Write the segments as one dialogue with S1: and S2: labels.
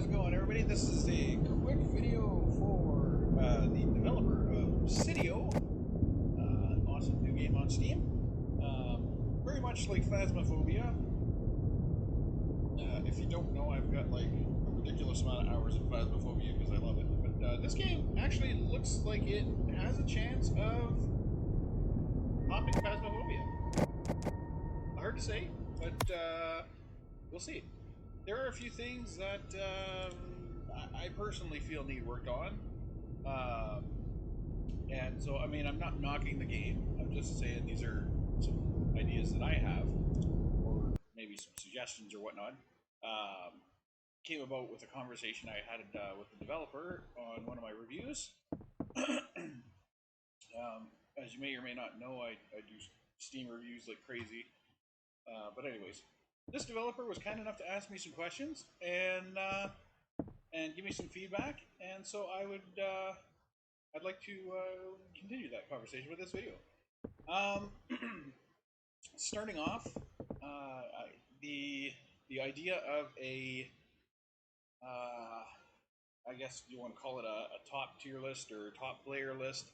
S1: it going, everybody? This is a quick video for the developer of Obsideo. Awesome new game on Steam. Very much like Phasmophobia. If you don't know, I've got like a ridiculous amount of hours in Phasmophobia because I love it. But this game actually looks like it has a chance of topping Phasmophobia. Hard to say, but we'll see. There are a few things that I personally feel need work on. And so, I mean, I'm not knocking the game. I'm just saying these are some ideas that I have, or maybe some suggestions or whatnot. Came about with a conversation I had with the developer on one of my reviews. As you may or may not know, I do Steam reviews like crazy. But anyways, this developer was kind enough to ask me some questions and give me some feedback, and so I'd like to continue that conversation with this video. Starting off, the idea of a I guess you want to call it a top tier list or top player list,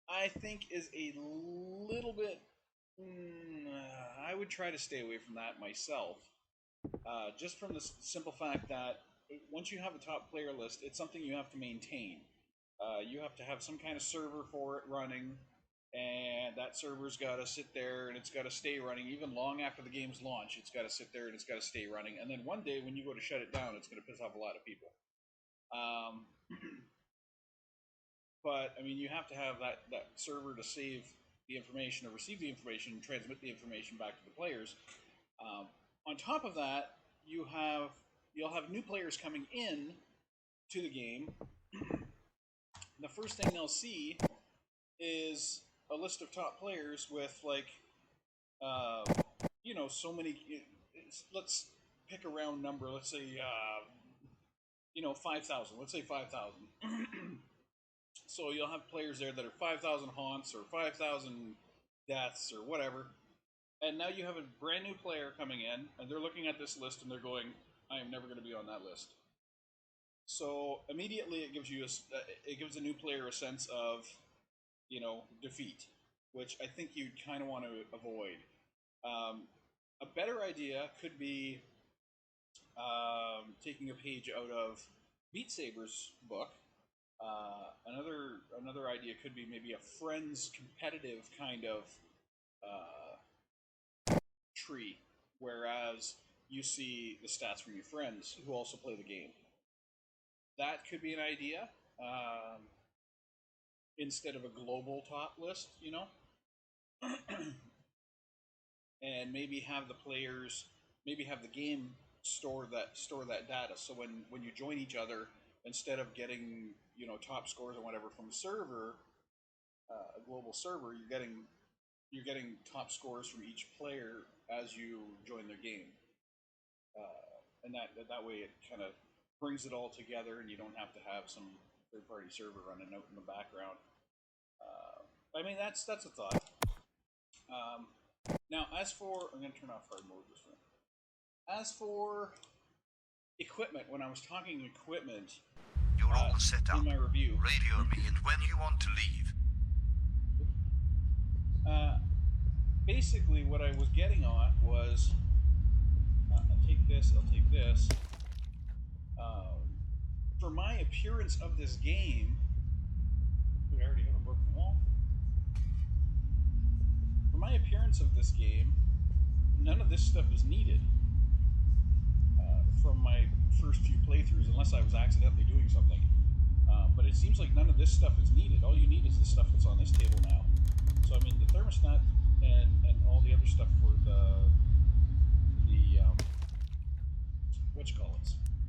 S1: I think is a little bit. I would try to stay away from that myself, just from the simple fact that once you have a top player list, it's something you have to maintain. You have to have some kind of server for it running, and that server's got to sit there and it's got to stay running even long after the game's launch. It's got to sit there and it's got to stay running, and then one day when you go to shut it down, it's going to piss off a lot of people. But I mean, you have to have that server to save the information or receive the information and transmit the information back to the players. On top of that, you'll have new players coming in to the game. The first thing they'll see is a list of top players with like so many. Let's pick a round number. Let's say 5,000. Let's say 5,000. So you'll have players there that are 5,000 haunts or 5,000 deaths or whatever. And now you have a brand new player coming in, and they're looking at this list and they're going, I am never going to be on that list. So immediately it gives a new player a sense of, defeat, which I think you'd kind of want to avoid. A better idea could be taking a page out of Beat Saber's book. Another idea could be maybe a friends competitive kind of tree, whereas you see the stats from your friends who also play the game. That could be an idea, instead of a global top list, and maybe have the players, maybe have the game store that data, so when you join each other, instead of getting top scores or whatever from a server, a global server, you're getting top scores from each player as you join their game, and that way it kind of brings it all together, and you don't have to have some third-party server running out in the background. I mean, that's a thought. Now, as for, I'm going to turn off hard mode just for a minute. As for equipment, when I was talking equipment,
S2: you're all set up.
S1: In my review,
S2: radio me and when you want to leave.
S1: Basically, what I was getting at was, I'll take this. For my appearance of this game, we already have a broken wall. For my appearance of this game, none of this stuff is needed from my first few playthroughs, unless I was accidentally doing something. But it seems like none of this stuff is needed. All you need is the stuff that's on this table now. So I mean, the thermostat and all the other stuff for the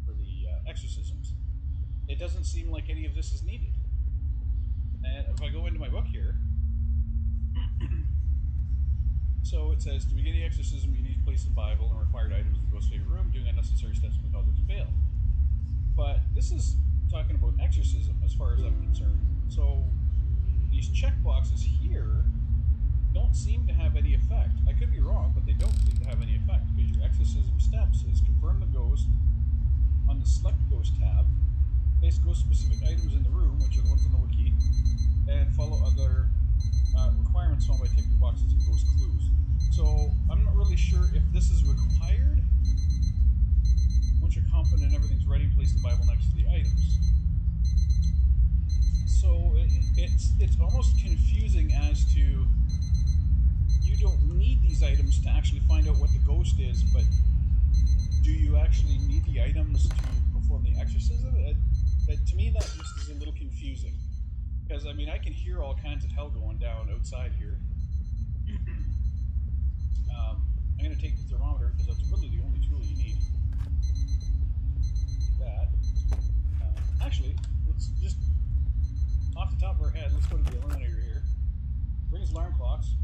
S1: for the exorcisms. It doesn't seem like any of this is needed. And if I go into my book here, so it says, to begin the exorcism, you need to place the Bible and required items in the ghost's favorite room. Doing unnecessary steps may cause it to fail. But this is talking about exorcism as far as I'm concerned. So these checkboxes here don't seem to have any effect. I could be wrong, but they don't seem to have any effect, because your exorcism steps is confirm the ghost on the select Ghost tab, place ghost-specific items in the room, which are the ones on the wiki, and follow other requirements found by ticking boxes and ghost clues. So I'm not really sure if this is required. Once you're confident everything's ready, place the Bible next to the items. So it's almost confusing as to you don't need these items to actually find out what the ghost is, but do you actually need the items to perform the exorcism? To me, that just is a little confusing. Because, I mean, I can hear all kinds of hell going down outside here. I'm going to take the thermometer because that's really the only tool you need. That. Actually, let's just, off the top of our head, let's go to the eliminator here. Brings alarm clocks.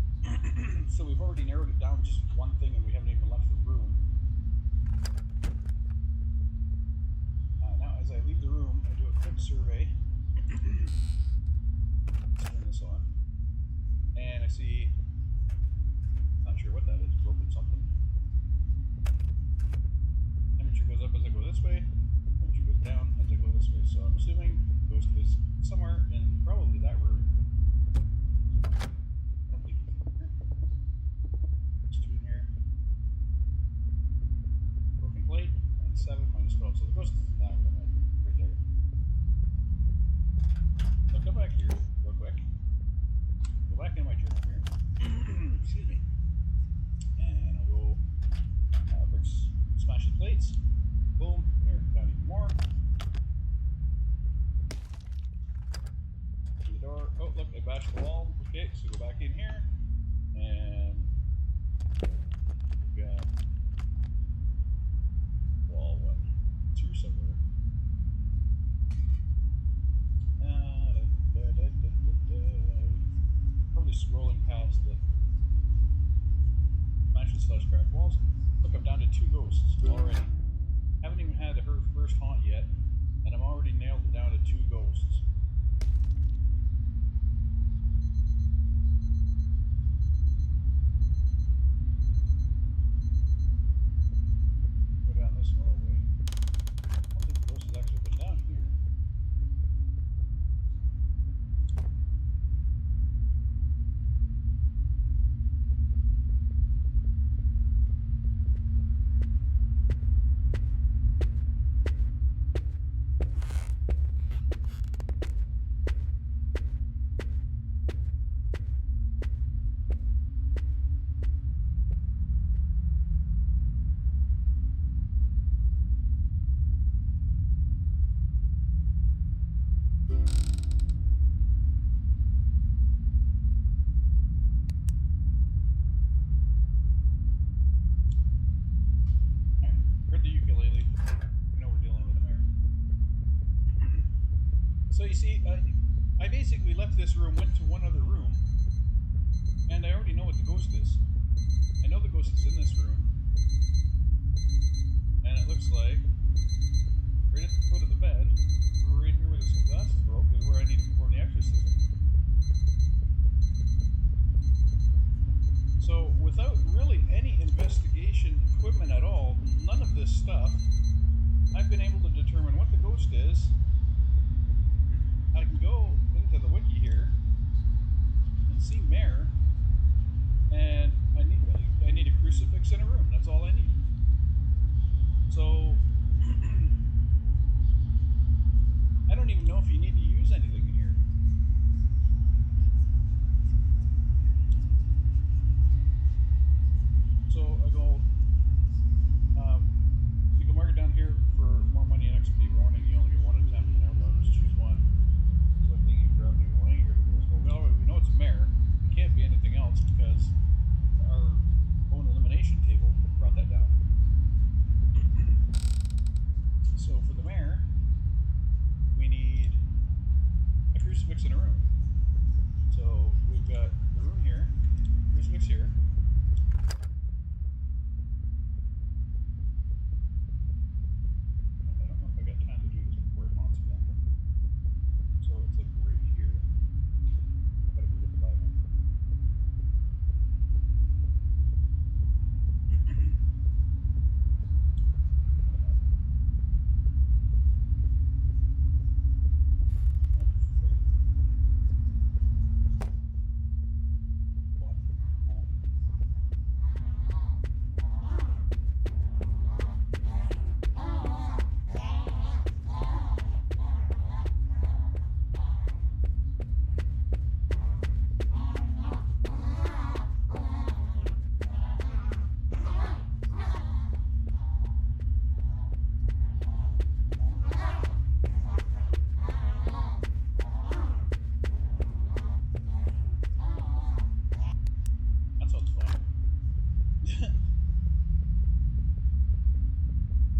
S1: So we've already narrowed it down to just one thing and we haven't even left the room. Now, as I leave the room, I do a quick survey. Let's turn this on. And I see, not sure what that is, broken something. Temperature goes up as I go this way, temperature goes down as I go this way. So I'm assuming ghost is somewhere in probably that room. I don't think he's in here. There's 2 in here. Broken plate, -7, -12. So the ghost is in that room right there. So I'll come back here real quick. Go back in my journal here. Excuse me. And I'll go smash the plates. Boom. Narrow it down even more. Open the door. Oh, look, I bashed the wall. Okay, so go back in here. And we've got wall 1, 2 somewhere. Probably scrolling past the matches/cracked walls. Look, I'm down to 2 ghosts already. Haven't even had her first haunt yet, and I'm already nailed it down to 2 ghosts. Go down this hallway. I don't think the ghost has actually been down here. So you see, I basically left this room, went to one other room, and I already know what the ghost is. I know the ghost is in this room, and it looks like right at the foot of the bed, right here where this glass is broke, is where I need to perform the exorcism. So without really any investigation equipment at all, none of this stuff, I've been able to determine what the ghost is. I can go into the wiki here and see Mare, and I need a crucifix in a room. That's all I need. So I don't even know if you need to use anything in here. So I go, you can mark it down here for more money and XP. Warning: you only get 1 attempt, and everyone must choose 1. So I'm thinking for every one here to go. Well, we know it's a Mare. It can't be anything else because our own elimination table brought that down. So for the Mare, we need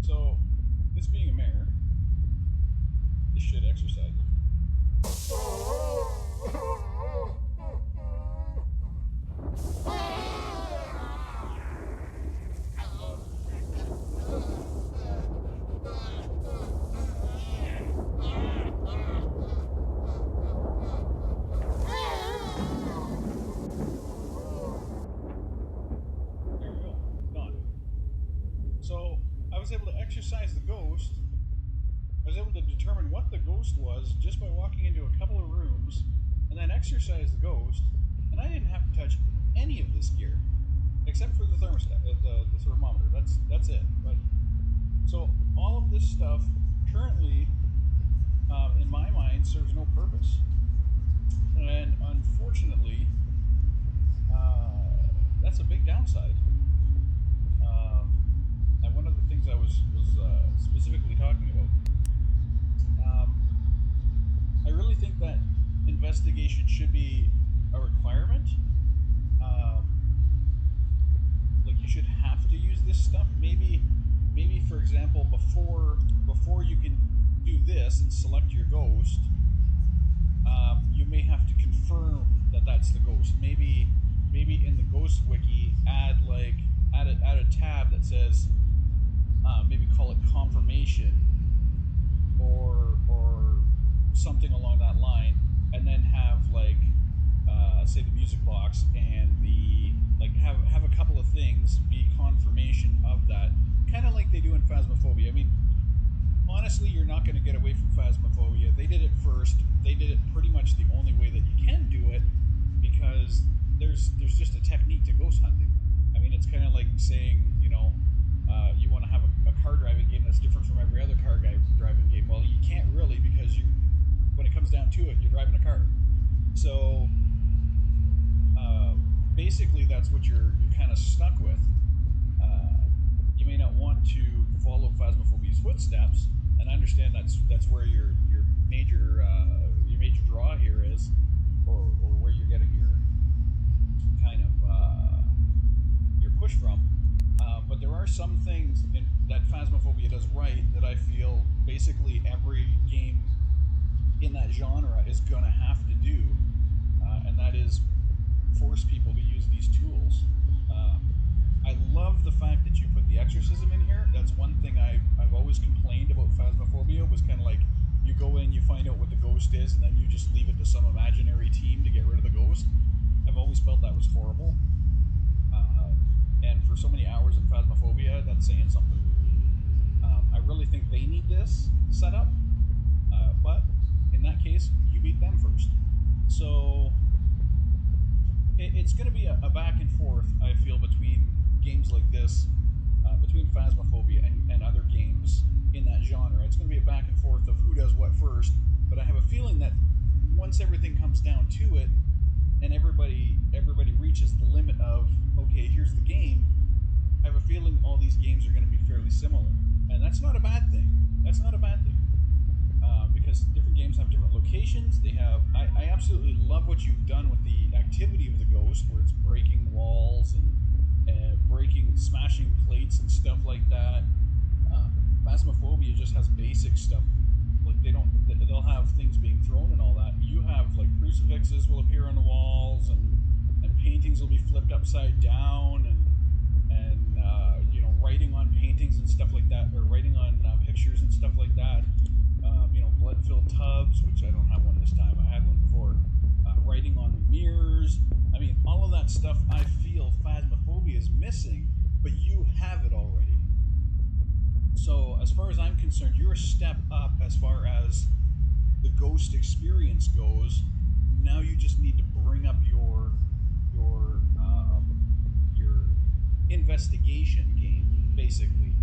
S1: So, this being a mare, this should exercise it. There we go. Done. So, I was able to exercise the ghost. I was able to determine what the ghost was just by walking into a couple of rooms and then exercise the ghost, and I didn't have to touch any of this gear except for the thermostat, the thermometer. That's it. But so all of this stuff currently, in my mind, serves no purpose, and unfortunately, that's a big downside. And one of the things I was specifically talking about. I really think that investigation should be a requirement. Like you should have to use this stuff. Maybe for example, before you can do this and select your ghost, you may have to confirm that that's the ghost. Maybe in the ghost wiki, add a tab that says maybe call it confirmation or something along that line, and then have say the music box and the have a couple of things be confirmation of that, kind of like they do in Phasmophobia. I mean, honestly, you're not going to get away from Phasmophobia. They did it first. They did it pretty much the only way that you can do it, because there's just a technique to ghost hunting. I mean, it's kind of like saying, you want to have a car driving game that's different from every other car driving game. Well, you can't really, because when it comes down to it, you're driving a car. So basically, that's what you're kind of stuck with. You may not want to follow Phasmophobia's footsteps, and I understand that's where your major draw here is, or where you're getting your kind of your push from. But there are some things that Phasmophobia does right that I feel basically every game in that genre is going to have to do, and that is force people to use these tools. I love the fact that you put the exorcism in here. That's one thing I've always complained about Phasmophobia, was kind of like, you go in, you find out what the ghost is, and then you just leave it to some imaginary team to get rid of the ghost. I've always felt that was horrible. And for so many hours in Phasmophobia, that's saying something. I really think they need this set up, but in that case, you beat them first. So it's going to be a back and forth, I feel, between games like this, between Phasmophobia and other games in that genre. It's going to be a back and forth of who does what first, but I have a feeling that once everything comes down to it, and everybody reaches the limit of, okay, here's the game, I have a feeling all these games are going to be fairly similar. And that's not a bad thing. That's not a bad thing. Because different games have different locations. They have. I absolutely love what you've done with the activity of the ghost, where it's breaking walls and smashing plates and stuff like that. Phasmophobia just has basic stuff. Like they'll have things being thrown and all that. You have like crucifixes will appear on the walls, and paintings will be flipped upside down, and writing on paintings and stuff like that, or writing on pictures and stuff like that. Blood-filled tubs, which I don't have one this time. I had one before. Writing on the mirrors. I mean, all of that stuff I feel Phasmophobia is missing, but you have it already. So, as far as I'm concerned, you're a step up as far as the ghost experience goes. Now you just need to bring up your investigation game, basically.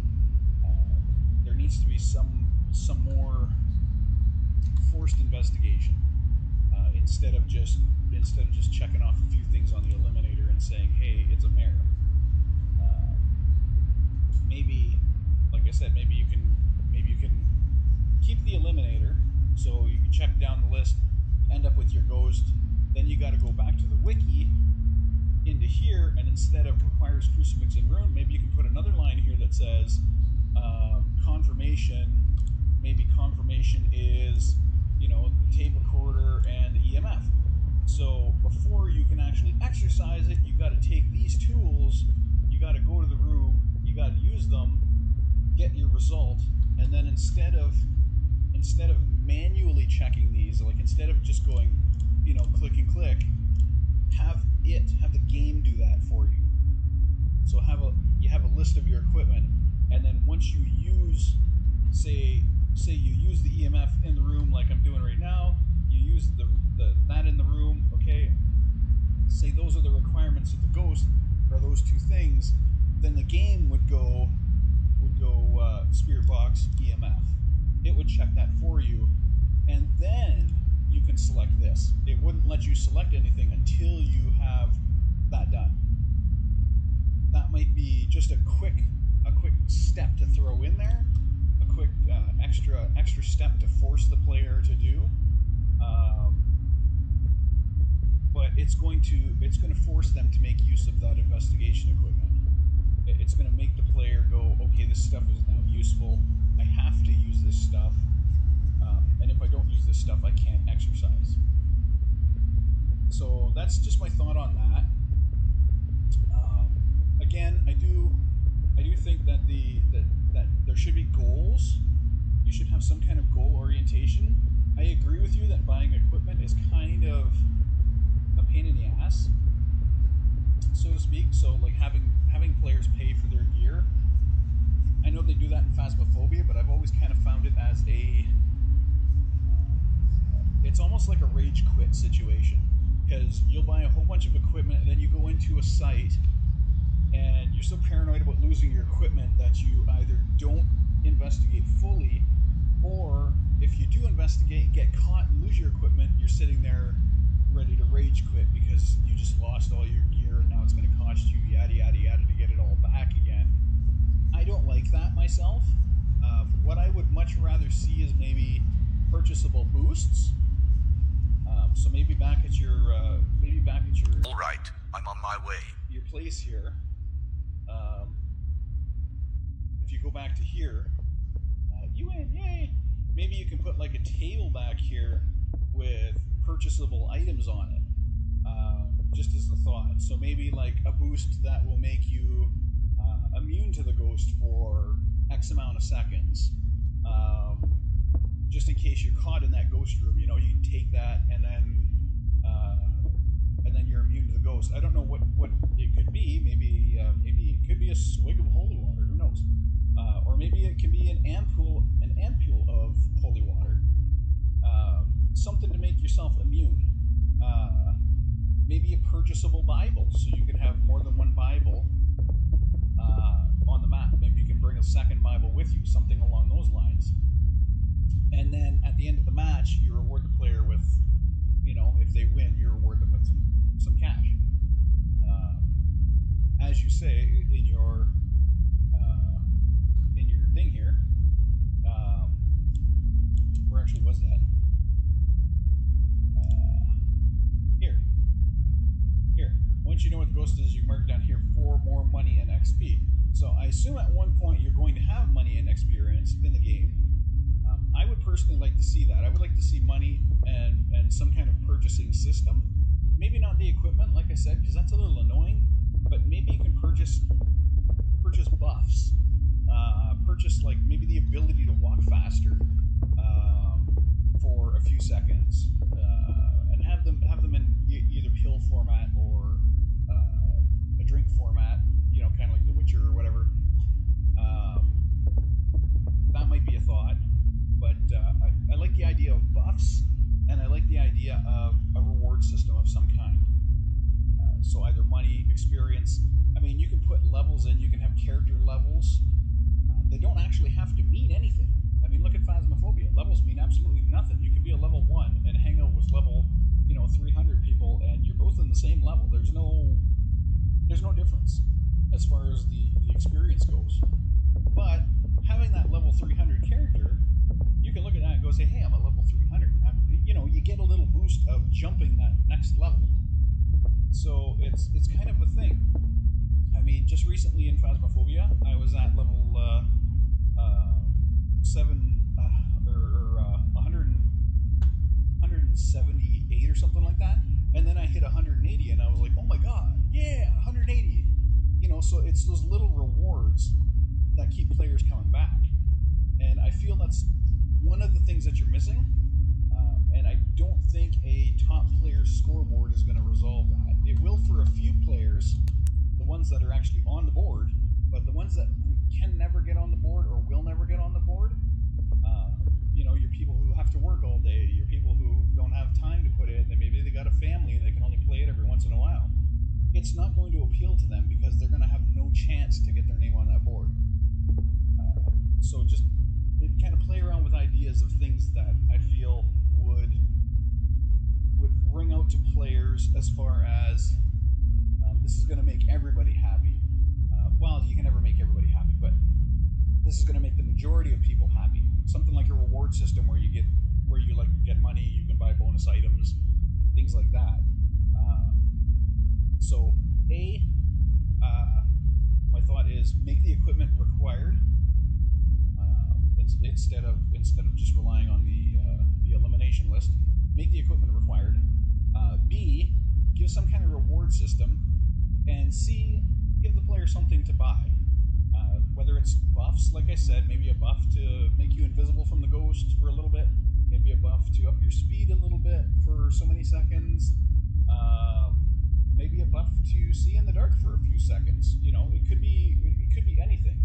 S1: There needs to be some more forced investigation, instead of just checking off a few things on the eliminator and saying, hey, it's a mare. Maybe, like I said, maybe you can keep the eliminator, so you can check down the list, end up with your ghost, then you got to go back to the wiki into here, and instead of requires crucifix and rune, maybe you can put another line here that says confirmation, maybe confirmation is, you know, the tape recorder and the EMF. So before you can actually exercise it, you got to take these tools, you got to go to the room, you got to use them, get your result, and then instead of manually checking these, like instead of just going, you know, click and click, have the game do that for you. So you have a list of your equipment, and then once you use, say you use the EMF in the room like I'm doing right now, you use that in the room, okay, say those are the requirements of the ghost, are those two things, then the game would go spirit box EMF. It would check that for you, and then you can select this. It wouldn't let you select anything until you have that done. That might be just a quick step to throw in there, a quick extra step to force the player to do. But it's going to force them to make use of that investigation equipment. It's going to make the player go, okay, this stuff is now useful. I have to use this stuff, and if I don't use this stuff, I can't exercise. So that's just my thought on that. Again, I do think that that there should be goals. You should have some kind of goal orientation. I agree with you that buying equipment is kind of a pain in the ass, so to speak. So like having players pay for their gear. I know they do that in Phasmophobia, but I've always kind of found it as it's almost like a rage quit situation, because you'll buy a whole bunch of equipment and then you go into a site and you're so paranoid about losing your equipment that you either don't investigate fully, or if you do investigate, get caught and lose your equipment, you're sitting there ready to rage quit because you just lost all your gear and now it's going to cost you yada yada yada to get it all back again. I don't like that myself. What I would much rather see is maybe purchasable boosts. So maybe back at your
S2: All right, I'm on my way.
S1: your place here. If you go back to here, you win, yay! Maybe you can put like a table back here with purchasable items on it, just as the thought. So maybe like a boost that will make you immune to the ghost for X amount of seconds, just in case you're caught in that ghost room. You know, you take that and then you're immune to the ghost. I don't know what it could be. Maybe it could be a swig of holy water. Who knows? Or maybe it can be an ampule of holy water. Something to make yourself immune. Maybe a purchasable Bible, so you can have more than one Bible on the map. Maybe you can bring a second Bible with you, something along those lines. And then at the end of the match, you reward the player with, you know, if they win, you reward them with some cash. As you say in your thing here, where actually was that? Here. Once you know what the ghost is, you mark it down here for more money and XP. So I assume at one point you're going to have money and experience in the game. I would personally like to see that. I would like to see money and some kind of purchasing system. Maybe not the equipment, like I said, because that's a little annoying. But maybe you can purchase buffs. Purchase like maybe the ability to walk faster for a few seconds, and have them in either pill format or a drink format. You know, kind of like The Witcher or whatever. That might be a thought, but I like the idea of buffs, and I like the idea of a reward system of some kind. So either money, experience. I mean, you can put levels in. You can have character levels. They don't actually have to mean anything. I mean, look at Phasmophobia. Levels mean absolutely nothing. You could be a level 1 and hang out with level, 300 people, and you're both in the same level. There's no difference as far as the experience goes. But having that level 300 character, you can look at that and go say, hey, I'm a level 300. You get a little boost of jumping that next level. So it's kind of a thing. I mean, just recently in Phasmophobia, I was at level so it's those little rewards that keep players coming back, and I feel that's one of the things that you're missing. And I don't think a top player scoreboard is going to resolve that. It will for a few players, the ones that are actually on the board, but the ones that can never get on the board or will never get on the board, your people who have to work all day, your people who don't have time to put in, maybe they got a family and they can only play it every once in a while. It's not going to appeal to them because they're going to have no chance to get their name on that board. So just kind of play around with ideas of things that I feel would ring out to players as far as this is going to make everybody happy. Well, you can never make everybody happy, but this is going to make the majority of people happy. Something like a reward system where you get money, you can buy bonus items, things like that. So my thought is make the equipment required instead of just relying on the elimination list. Make the equipment required. B, give some kind of reward system, and C, give the player something to buy. Whether it's buffs, like I said, maybe a buff to make you invisible from the ghosts for a little bit, maybe a buff to up your speed a little bit for so many seconds, maybe a buff to see in the dark for a few seconds. It could be anything.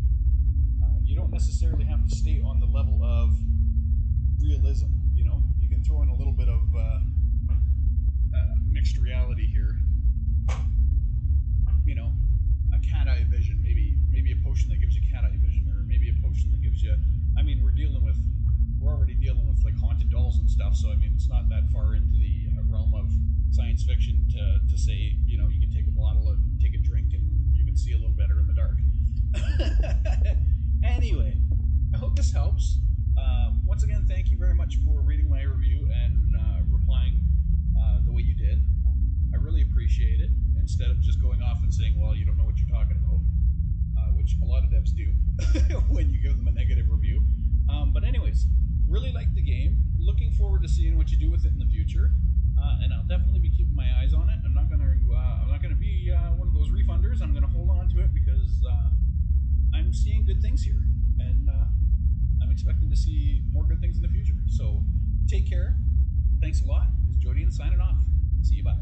S1: You don't necessarily have to stay on the level of realism. You can throw in a little bit of mixed reality here. A cat eye vision, maybe a potion that gives you cat eye vision, or maybe a potion that gives you. We're already dealing with like haunted dolls and stuff, so it's not that far into the realm of science fiction to say you can take a bottle and take a drink and you can see a little better in the dark. Anyway, I hope this helps. Once again, thank you very much for reading my review and replying the way you did. I really appreciate it, instead of just going off and saying, well, you don't know what you're talking about, which a lot of devs do when you give them a negative review. But anyways, really like the game. Looking forward to seeing what you do with it in the future, and I'll definitely be keeping my eyes on it. I'm not gonna be one of those refunders. I'm gonna hold on to it because I'm seeing good things here, and I'm expecting to see more good things in the future. So take care. Thanks a lot. This is Jodian signing off. See you. Bye.